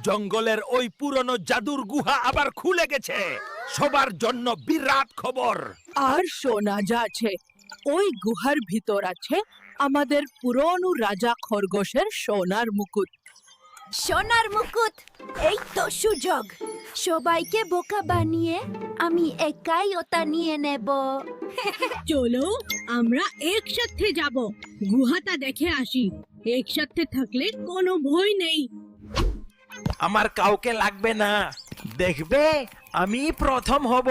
জঙ্গলের ওই পুরনো জাদুর গুহা আবার খুলে গেছে। সবার জন্য বিরাট খবর। আর শোনা যাচ্ছে ওই গুহার ভিতর আছে আমাদের পুরনো রাজা খরগোশের সোনার মুকুট। সোনার মুকুট, এই তো সুযোগ। সবাইকে বোকা বানিয়ে আমি একাই ওটা নিয়ে নেব। চলো আমরা একসাথে যাব, গুহাটা দেখে আসি। একসাথে থাকলে কোনো ভয় নেই। আমার কাউকে লাগবে না, দেখবে আমি প্রথম হব।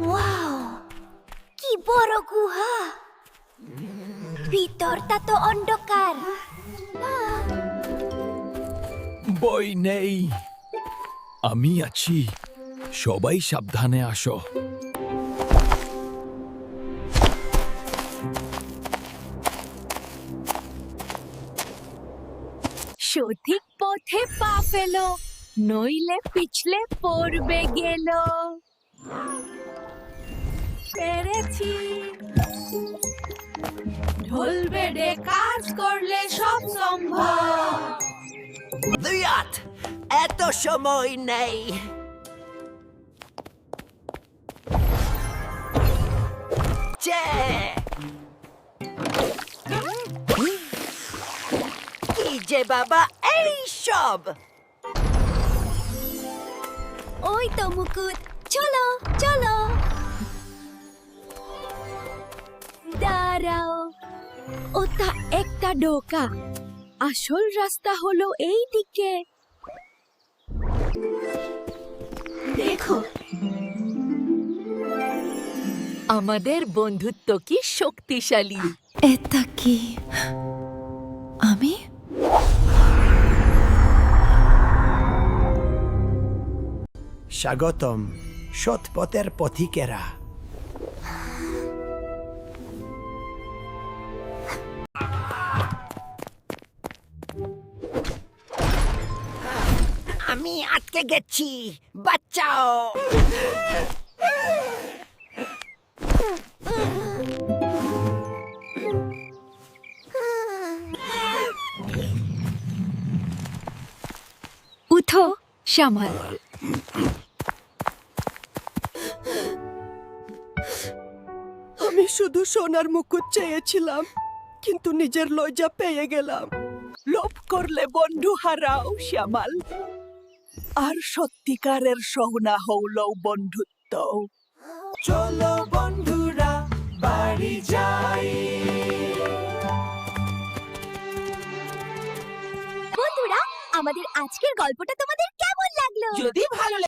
ওয়াও, কি বড় গুহা! ভিতরটা তো অন্ধকার। বই নেই, আমি আছি। সবাই সাবধানে আসো। সঠিক পথে পা ফেলো, নইলে পিছলে পড়বে গেল। পেরেছি। ঢোল বেডে কাজ করলে সব সম্ভব। দুইয়াত, এত সময় নেই। কি যে বাবা এই সব! ওই তো মুকুট, চলো চলো। দাঁড়াও, ওটা একটা ঢোকা। আসল রাস্তা হলো এই দিকে। দেখো, আমাদের বন্ধুত্ব কি শক্তিশালী। এটা কি আমি? স্বাগতম সৎপথের পথিকেরা। আমি আটকে গেছি, বাঁচাও। উঠো শ্যামল। আমি শুধু সোনার মুকুট চেয়েছিলাম, কিন্তু নিজের লজ্জা পেয়ে গেলাম। লোভ করলে বন্ধু হারাও শ্যামাল, আর সত্যিকারের সোনা হলো বন্ধুত্ব। চলো বন্ধুরা বাড়ি যাই। বন্ধুরা, আমাদের আজকের গল্পটা তোমাদের কেমন লাগলো? যদি ভালো